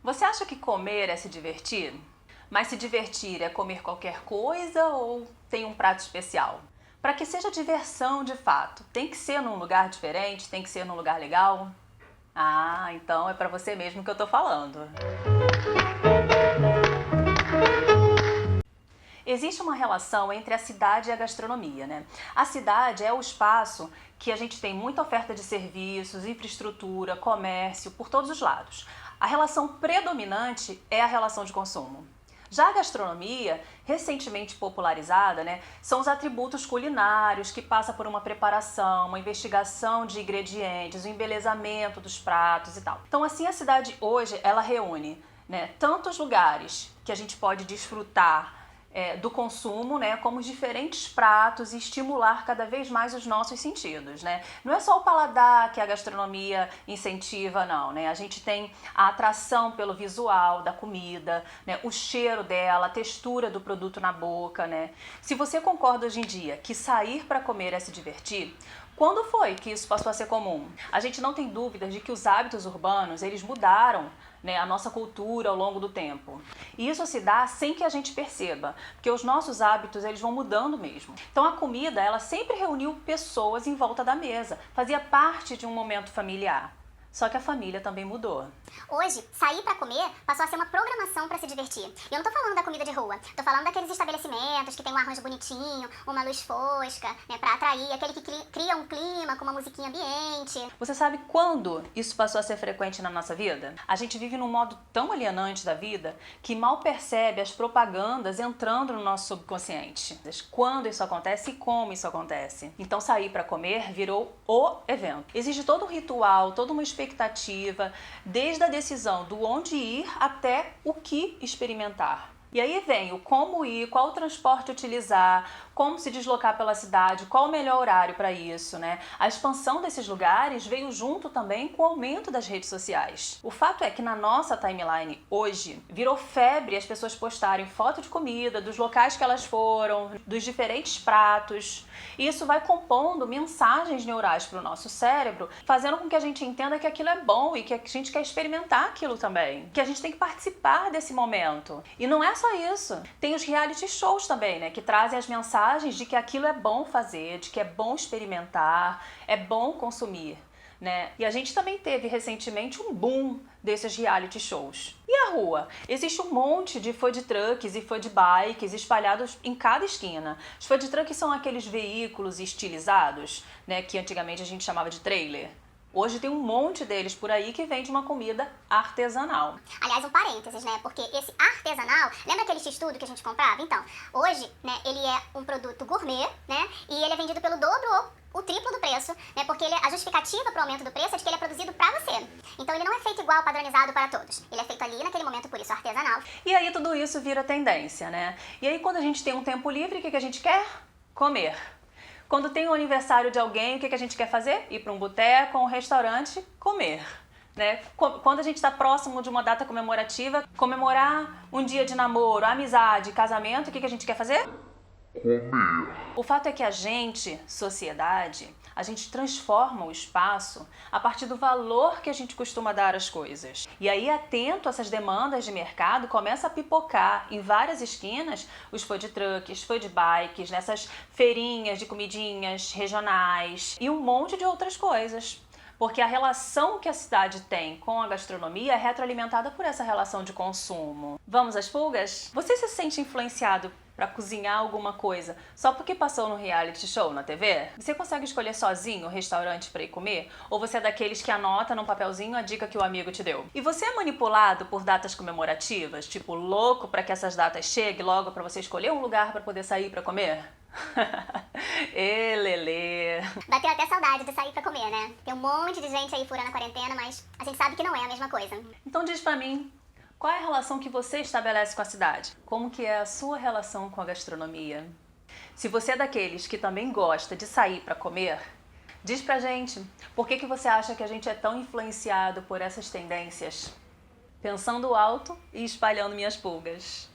Você acha que comer é se divertir? Mas se divertir é comer qualquer coisa ou tem um prato especial? Para que seja diversão de fato, tem que ser num lugar diferente, tem que ser num lugar legal? Ah, então é para você mesmo que eu tô falando. Existe uma relação entre a cidade e a gastronomia, né? A cidade é o espaço que a gente tem muita oferta de serviços, infraestrutura, comércio, por todos os lados. A relação predominante é a relação de consumo. Já a gastronomia, recentemente popularizada, né, são os atributos culinários que passa por uma preparação, uma investigação de ingredientes, o embelezamento dos pratos e tal. Então assim a cidade hoje, ela reúne, né, tantos lugares que a gente pode desfrutar do consumo, né, como os diferentes pratos e estimular cada vez mais os nossos sentidos, né? Não é só o paladar que a gastronomia incentiva, não, né? A gente tem a atração pelo visual da comida, né, o cheiro dela, a textura do produto na boca, né? Se você concorda hoje em dia que sair para comer é se divertir, quando foi que isso passou a ser comum? A gente não tem dúvidas de que os hábitos urbanos, eles mudaram, né, a nossa cultura ao longo do tempo. E isso se dá sem que a gente perceba, porque os nossos hábitos, eles vão mudando mesmo. Então a comida, ela sempre reuniu pessoas em volta da mesa, fazia parte de um momento familiar. Só que a família também mudou. Hoje, sair pra comer passou a ser uma programação pra se divertir. E eu não tô falando da comida de rua, tô falando daqueles estabelecimentos que tem um arranjo bonitinho, uma luz fosca, né, pra atrair, aquele que cria um clima com uma musiquinha ambiente. Você sabe quando isso passou a ser frequente na nossa vida? A gente vive num modo tão alienante da vida que mal percebe as propagandas entrando no nosso subconsciente. Quando isso acontece e como isso acontece. Então sair pra comer virou o evento. Existe todo um ritual, toda uma expectativa, desde a decisão do onde ir até o que experimentar. E aí vem o como ir, qual o transporte utilizar, como se deslocar pela cidade, qual o melhor horário para isso, né? A expansão desses lugares veio junto também com o aumento das redes sociais. O fato é que na nossa timeline hoje virou febre as pessoas postarem foto de comida, dos locais que elas foram, dos diferentes pratos. E isso vai compondo mensagens neurais para o nosso cérebro, fazendo com que a gente entenda que aquilo é bom e que a gente quer experimentar aquilo também, que a gente tem que participar desse momento. E não é só isso, tem os reality shows também, né, que trazem as mensagens de que aquilo é bom fazer, de que é bom experimentar, é bom consumir, né? E a gente também teve recentemente um boom desses reality shows. E a rua? Existe um monte de food trucks e food bikes espalhados em cada esquina. Os food trucks são aqueles veículos estilizados, né, que antigamente a gente chamava de trailer. Hoje tem um monte deles por aí que vende uma comida artesanal. Aliás, um parênteses, né? Porque esse artesanal, lembra aquele x-tudo que a gente comprava? Então, hoje, né, ele é um produto gourmet, né? E ele é vendido pelo dobro ou o triplo do preço, né? Porque a justificativa para o aumento do preço é de que ele é produzido para você. Então ele não é feito igual, padronizado para todos. Ele é feito ali naquele momento, por isso artesanal. E aí tudo isso vira tendência, né? E aí quando a gente tem um tempo livre, o que a gente quer? Comer. Quando tem o aniversário de alguém, o que a gente quer fazer? Ir para um boteco ou um restaurante, comer. Né? Quando a gente está próximo de uma data comemorativa, comemorar um dia de namoro, amizade, casamento, o que a gente quer fazer? Comer. O fato é que a gente, sociedade, a gente transforma o espaço a partir do valor que a gente costuma dar às coisas. E aí, atento a essas demandas de mercado, começa a pipocar em várias esquinas os food trucks, food bikes, nessas feirinhas de comidinhas regionais e um monte de outras coisas. Porque a relação que a cidade tem com a gastronomia é retroalimentada por essa relação de consumo. Vamos às pulgas? Você se sente influenciado para cozinhar alguma coisa só porque passou no reality show na TV? Você consegue escolher sozinho o restaurante para ir comer? Ou você é daqueles que anota num papelzinho a dica que o amigo te deu? E você é manipulado por datas comemorativas? Tipo, louco para que essas datas cheguem logo para você escolher um lugar para poder sair para comer? Ê, Lelê. Bateu até saudade de sair pra comer, né? Tem um monte de gente aí furando a quarentena, mas a gente sabe que não é a mesma coisa. Então diz pra mim, qual é a relação que você estabelece com a cidade? Como que é a sua relação com a gastronomia? Se você é daqueles que também gosta de sair pra comer, diz pra gente, por que você acha que a gente é tão influenciado por essas tendências? Pensando alto e espalhando minhas pulgas.